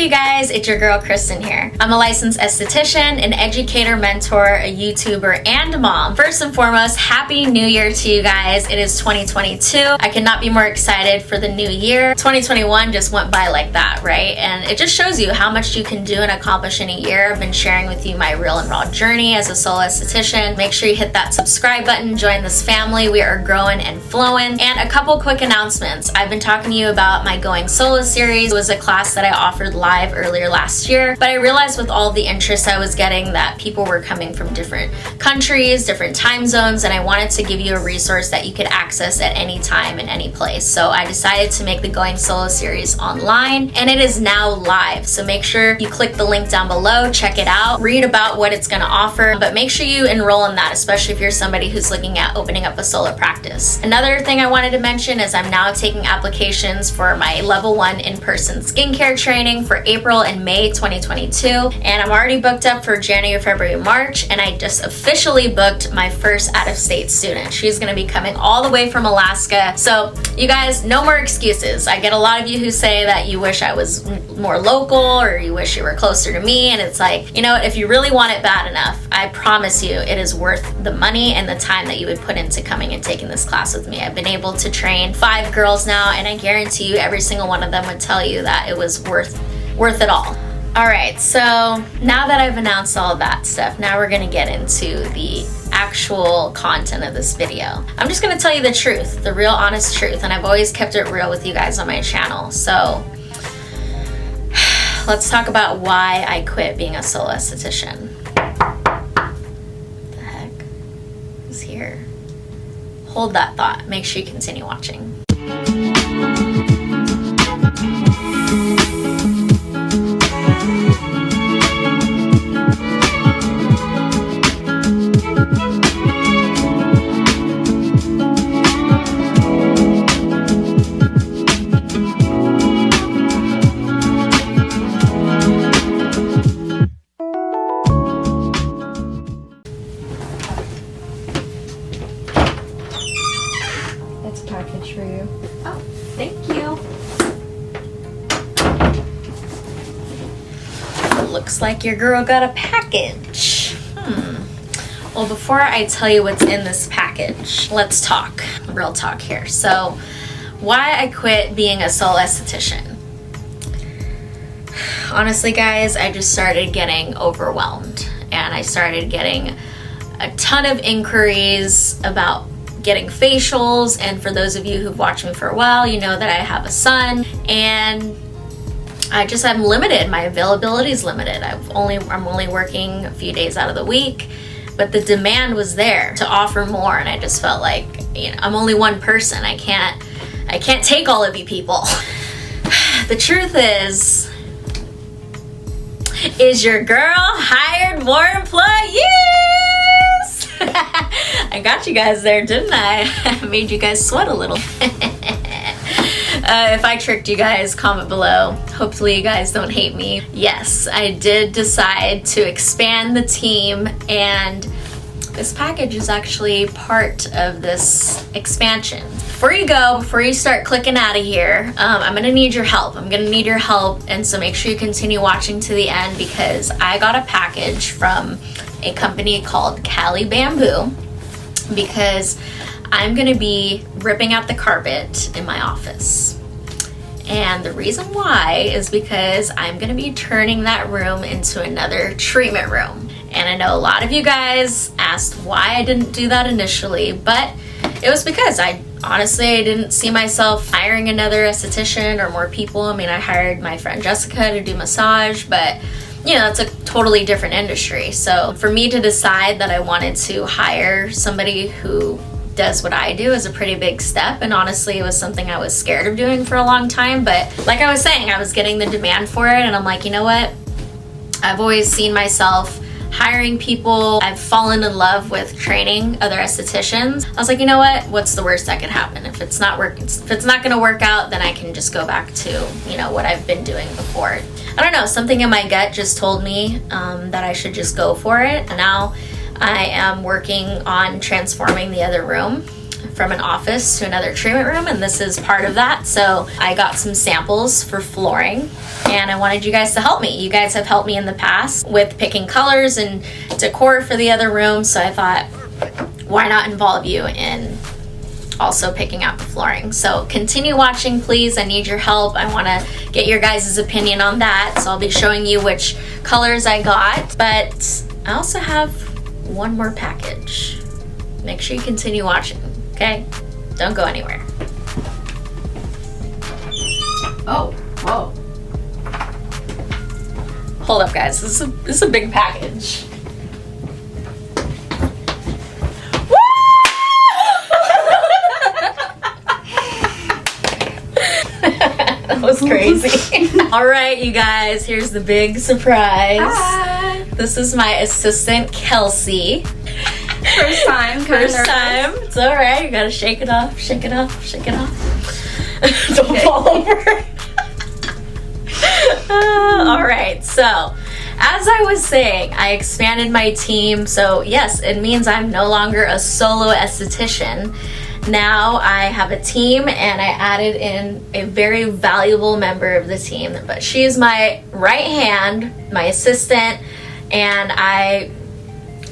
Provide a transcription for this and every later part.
you guys, it's your girl Kristen here. I'm a licensed esthetician, an educator, mentor, a YouTuber, and a mom. First and foremost, Happy New Year to you guys. It is 2022. I cannot be more excited for the new year. 2021 just went by like that, right? And it just shows you how much you can do and accomplish in a year. I've been sharing with you my real and raw journey as a solo esthetician. Make sure you hit that subscribe button, join this family. We are growing and flowing. And a couple quick announcements. I've been talking to you about my Going Solo series. It was a class that I offered live earlier last year, but I realized with all the interest I was getting that people were coming from different countries, different time zones, and I wanted to give you a resource that you could access at any time in any place. So I decided to make the Going Solo series online, and it is now live. So make sure you click the link down below, check it out, read about what it's going to offer, but make sure you enroll in that, especially if you're somebody who's looking at opening up a solo practice. Another thing I wanted to mention is I'm now taking applications for my level 1 in-person skincare training for April and May 2022, and I'm already booked up for January, February, March, and I just officially booked my first out-of-state student. She's going to be coming all the way from Alaska. So you guys, no more excuses. I get a lot of you who say that you wish I was more local or you wish you were closer to me, and it's like, you know, if you really want it bad enough, I promise you it is worth the money and the time that you would put into coming and taking this class with me. I've been able to train 5 girls now, and I guarantee you every single one of them would tell you that it was worth it all. All right, so now that I've announced all of that stuff, now we're gonna get into the actual content of this video. I'm just gonna tell you the truth, the real honest truth, and I've always kept it real with you guys on my channel. So let's talk about why I quit being a solo esthetician. What the heck is here? Hold that thought. Make sure you continue watching. Package for you. Oh, thank you. Looks like your girl got a package. Well, before I tell you what's in this package, let's talk. Real talk here. So, why I quit being a solo esthetician. Honestly, guys, I just started getting overwhelmed, and I started getting a ton of inquiries about getting facials. And for those of you who've watched me for a while, you know that I have a son, and I'm limited. My availability is limited. I'm only working a few days out of the week, but the demand was there to offer more, and I just felt like, you know, I'm only one person. I can't take all of you people. The truth is your girl hired more employees. I got you guys there, didn't I? I made you guys sweat a little. If I tricked you guys, comment below. Hopefully you guys don't hate me. Yes, I did decide to expand the team, and this package is actually part of this expansion. Before you start clicking out of here, I'm gonna need your help. And so make sure you continue watching to the end, because I got a package from a company called CARIBBREW, because I'm gonna be ripping out the carpet in my office. And the reason why is because I'm gonna be turning that room into another treatment room. And I know a lot of you guys asked why I didn't do that initially, but it was because I didn't see myself hiring another esthetician or more people. I mean, I hired my friend Jessica to do massage, but you know, it's a totally different industry. So for me to decide that I wanted to hire somebody who does what I do is a pretty big step, and honestly it was something I was scared of doing for a long time. But like I was saying, I was getting the demand for it, and I'm like, you know what, I've always seen myself hiring people. I've fallen in love with training other estheticians. I was like, you know what, what's the worst that could happen? If it's not gonna work out, then I can just go back to, you know, what I've been doing before. I don't know, something in my gut just told me that I should just go for it. And now I am working on transforming the other room from an office to another treatment room, and this is part of that. So I got some samples for flooring, and I wanted you guys to help me. You guys have helped me in the past with picking colors and decor for the other rooms, so I thought, why not involve you in also picking out the flooring? So continue watching, please. I need your help. I want to get your guys' opinion on that, so I'll be showing you which colors I got, but I also have one more package. Make sure you continue watching, okay? Don't go anywhere. Oh, whoa. Hold up, guys. This is a big package. That was crazy. All right, you guys, here's the big surprise. Hi. This is my assistant, Kelsey. First time. First time. It's all right. You gotta shake it off, shake it off, shake it off. Don't fall over. All right, so as I was saying, I expanded my team. So yes, it means I'm no longer a solo esthetician. Now I have a team, and I added in a very valuable member of the team, but she's my right hand, my assistant, and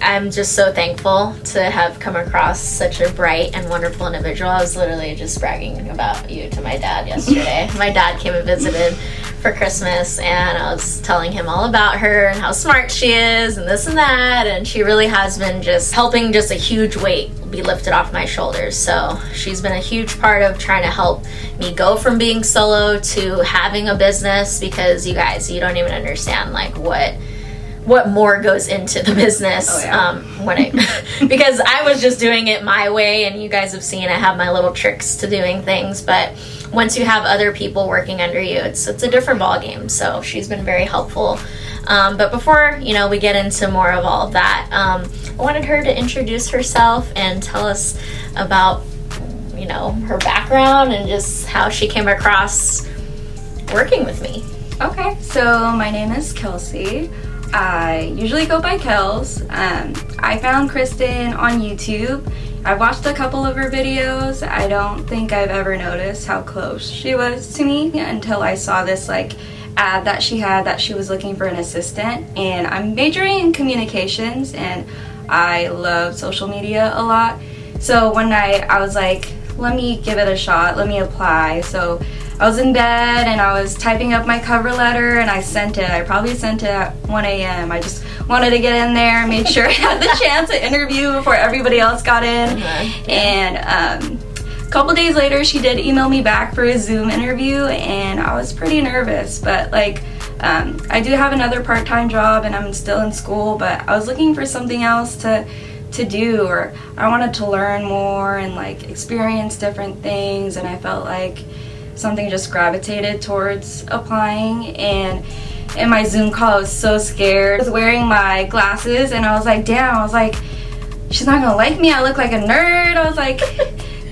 I'm just so thankful to have come across such a bright and wonderful individual. I was literally just bragging about you to my dad yesterday. My dad came and visited for Christmas, and I was telling him all about her and how smart she is and this and that, and she really has been just helping just a huge weight be lifted off my shoulders. So she's been a huge part of trying to help me go from being solo to having a business, because you guys, you don't even understand like what more goes into the business. Oh, yeah. Because I was just doing it my way, and you guys have seen I have my little tricks to doing things, but once you have other people working under you, it's a different ball game. So she's been very helpful. But before we get into more of all of that, I wanted her to introduce herself and tell us about her background and just how she came across working with me. Okay, so my name is Kelsey. I usually go by Kels. I found Kristen on YouTube. I've watched a couple of her videos. I don't think I've ever noticed how close she was to me until I saw this ad that she had that she was looking for an assistant. And I'm majoring in communications, and I love social media a lot. So one night I was like, let me give it a shot, let me apply. So I was in bed and I was typing up my cover letter, and I sent it. I probably sent it at 1 a.m. I just wanted to get in there, made sure I had the chance to interview before everybody else got in. And a couple days later, she did email me back for a Zoom interview, and I was pretty nervous. But I do have another part-time job, and I'm still in school, but I was looking for something else to do, or I wanted to learn more and experience different things, and I felt like something just gravitated towards applying. And in my Zoom call, I was so scared. I was wearing my glasses, and I was like, damn, I was like, she's not gonna like me, I look like a nerd. I was like,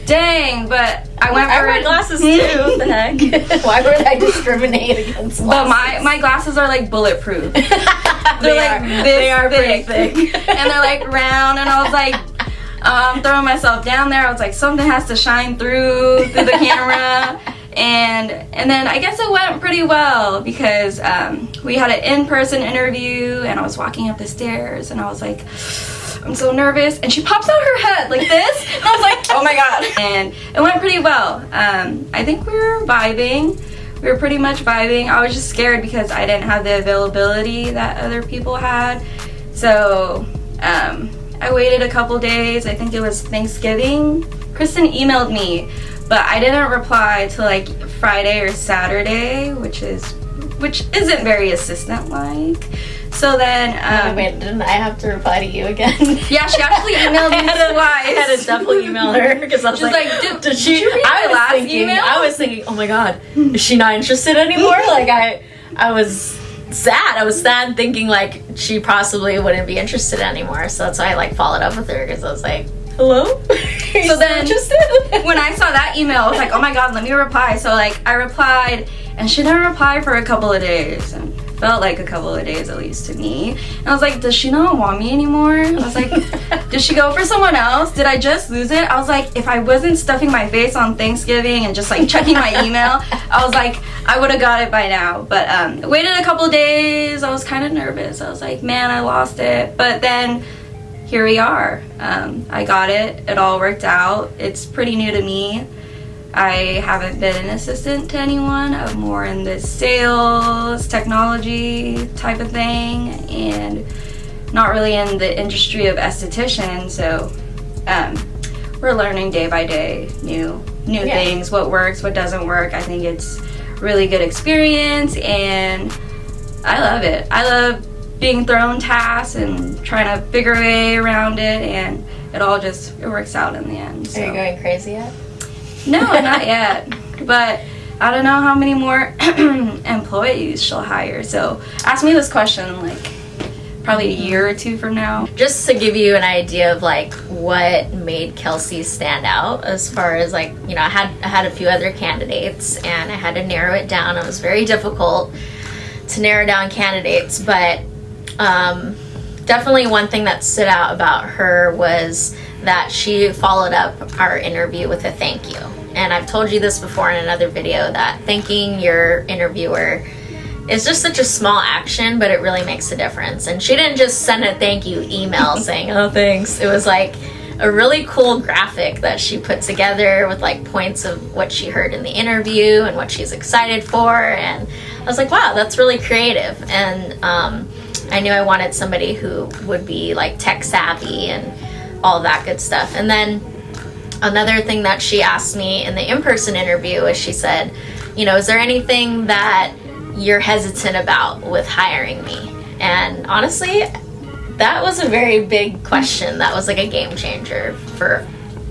dang. But I wear glasses too. What the heck? Why would I discriminate against glasses? But my glasses are bulletproof. They are thick. pretty thick. And they're round, and I was like, I'm throwing myself down there. I was like, something has to shine through the camera. And then I guess it went pretty well, because we had an in-person interview, and I was walking up the stairs, and I was like, I'm so nervous, and she pops out her head like this, and I was like, oh my god. And it went pretty well. I think we were vibing. We were pretty much vibing. I was just scared because I didn't have the availability that other people had. So I waited a couple days. I think it was Thanksgiving. Kristen emailed me, but I didn't reply till Friday or Saturday, which isn't very assistant-like. So then, wait, didn't I have to reply to you again? Yeah, she actually emailed me twice. I had to double email her, because I was like, did she read my last email? I was thinking, oh my god, is she not interested anymore? I was sad. I was sad thinking she possibly wouldn't be interested anymore. So that's why I followed up with her, because I was like, hello? So then, interested? When I saw that email, I was like, oh my god, let me reply. So I replied, and she didn't reply for a couple of days. And felt like a couple of days at least to me. And I was like, does she not want me anymore? I was like, did she go for someone else? Did I just lose it? I was like, if I wasn't stuffing my face on Thanksgiving and just like checking my email, I was like, I would have got it by now. But waited a couple of days. I was kind of nervous. I was like, man, I lost it. But then here we are. I got it. It all worked out. It's pretty new to me. I haven't been an assistant to anyone. I'm more in the sales, technology type of thing, and not really in the industry of esthetician. So we're learning day by day new things, what works, what doesn't work. I think it's really good experience, and I love it. I love being thrown tasks and trying to figure a way around it, and it works out in the end. So. Are you going crazy yet? No, not yet. But I don't know how many more employees she'll hire. So ask me this question like probably a year or two from now. Just to give you an idea of like what made Kelsey stand out, as far as like, you know, I had a few other candidates and I had to narrow it down. It was very difficult to narrow down candidates, but definitely one thing that stood out about her was that she followed up our interview with a thank you. And I've told you this before in another video, that thanking your interviewer is just such a small action, but it really makes a difference. And she didn't just send a thank you email saying, oh, thanks. It was like a really cool graphic that she put together with like points of what she heard in the interview and what she's excited for. And I was like, wow, that's really creative. And I knew I wanted somebody who would be like tech savvy and all that good stuff. And then another thing that she asked me in the in-person interview is she said, you know, is there anything that you're hesitant about with hiring me? And honestly, that was a very big question. That was like a game changer for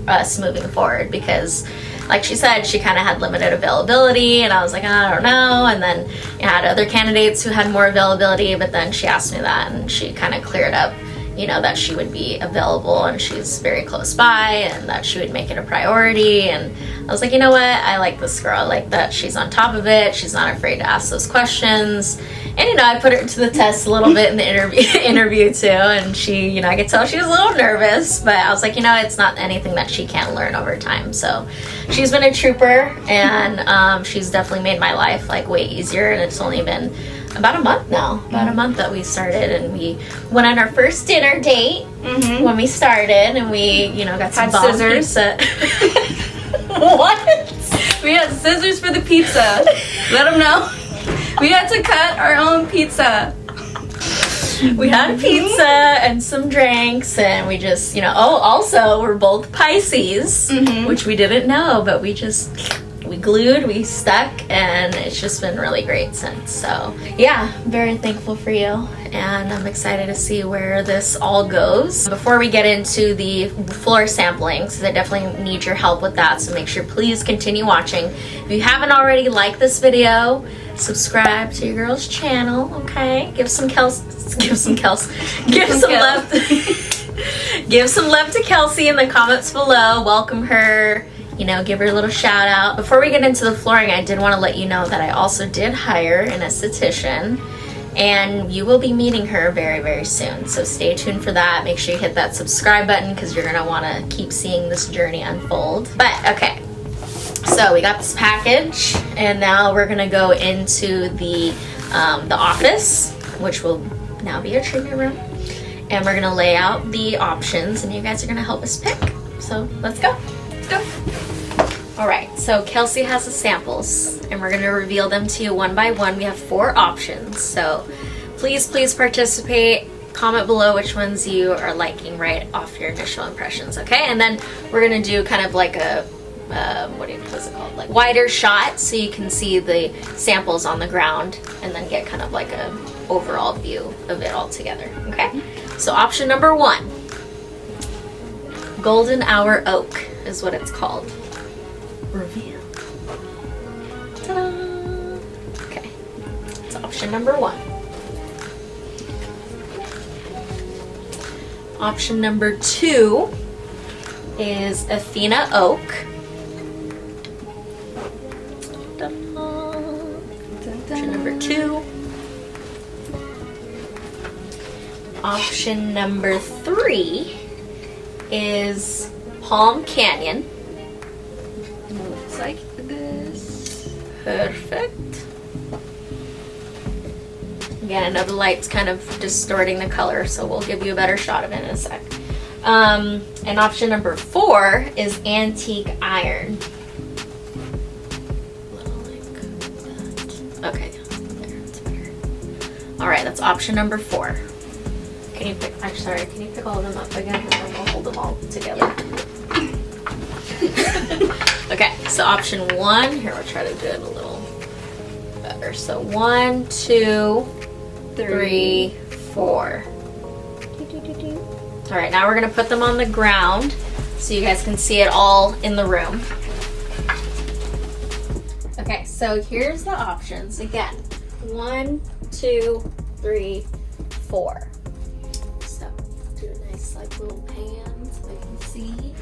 us moving forward, because like she said, she kind of had limited availability, and I was like, I don't know. And then I had other candidates who had more availability, but then she asked me that and she kind of cleared up, you know, that she would be available and she's very close by and that she would make it a priority. And I was like, you know what, I like this girl. I like that she's on top of it. She's not afraid to ask those questions. And, you know, I put her to the test a little bit in the interview too. And she, you know, I could tell she was a little nervous, but I was like, you know, it's not anything that she can't learn over time. So she's been a trooper, and she's definitely made my life like way easier. And it's only been about a month now, that we started, and we went on our first dinner date when we started, and we, you know, got some scissors. What? We had scissors for the pizza. Let them know. We had to cut our own pizza. We had pizza and some drinks, and we just, you know, also we're both Pisces, which we didn't know, but we glued, we stuck, and it's just been really great since. So yeah, very thankful for you, and I'm excited to see where this all goes. Before we get into the floor sampling, because I definitely need your help with that, so make sure please continue watching. If you haven't already, like this video, subscribe to your girl's channel, okay? Give some love give some love to Kelsey in the comments below. Welcome her, you know, give her a little shout out. Before we get into the flooring, I did want to let you know that I also did hire an esthetician, and you will be meeting her very, very soon. So stay tuned for that. Make sure you hit that subscribe button, because you're gonna want to keep seeing this journey unfold. But okay, so we got this package, and now we're gonna go into the office, which will now be our treatment room, and we're gonna lay out the options, and you guys are gonna help us pick. So let's go. All right, so Kelsey has the samples, and we're going to reveal them to you one by one. We have 4 options, so please participate. Comment below which ones you are liking right off your initial impressions, okay? And then we're going to do kind of like a what's it called, like wider shot, so you can see the samples on the ground, and then get kind of like a overall view of it all together, okay? So option number 1, Golden Hour Oak is what it's called. Reveal. Ta-da! Okay, it's option number 1. Option number 2 is Athena Oak. Ta-da! Option number 2. option number 3 is Palm Canyon. And it looks like this. Perfect. Again, I know the light's kind of distorting the color, so we'll give you a better shot of it in a sec. And option number 4 is Antique Iron. Okay, there, it's better. Alright, that's option number 4. Can you pick, I'm sorry, can you pick all of them up again? And then we'll hold them all together. Okay, so option 1, here we'll try to do it a little better. So 1, 2, 3, 4. Alright, now we're going to put them on the ground so you guys can see it all in the room. Okay, so here's the options again. 1, 2, 3, 4. So do a nice like little pan so I can see.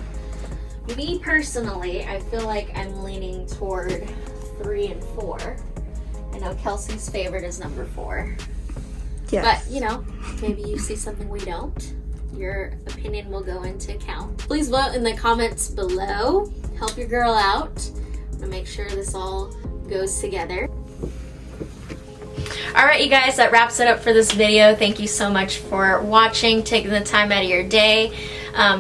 Me personally, I feel like I'm leaning toward 3 and 4. I know Kelsey's favorite is number 4. Yes. But, you know, maybe you see something we don't. Your opinion will go into account. Please vote in the comments below. Help your girl out. To make sure this all goes together. Alright, you guys, that wraps it up for this video. Thank you so much for watching, taking the time out of your day,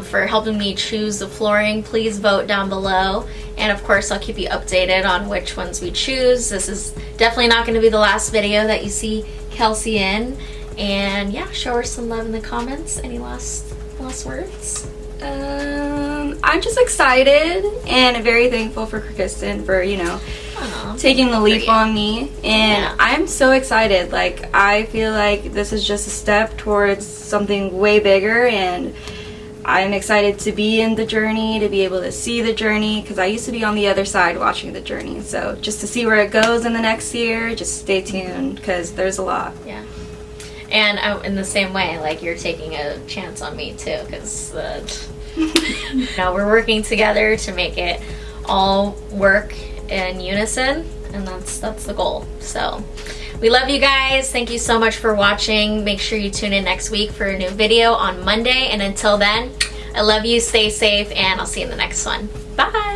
for helping me choose the flooring. Please vote down below. And of course, I'll keep you updated on which ones we choose. This is definitely not going to be the last video that you see Kelsey in. And yeah, show her some love in the comments. Any last words? I'm just excited and very thankful for Kristen for, you know, taking the leap on me. And yeah. I'm so excited. Like, I feel like this is just a step towards something way bigger, and I'm excited to be in the journey, to be able to see the journey, because I used to be on the other side watching the journey. So just to see where it goes in the next year, just stay tuned, because there's a lot. Yeah. And in the same way, like, you're taking a chance on me too, because you know, we're working together to make it all work in unison, and that's the goal. So we love you guys. Thank you so much for watching. Make sure you tune in next week for a new video on Monday, and until then, I love you, stay safe, and I'll see you in the next one. Bye.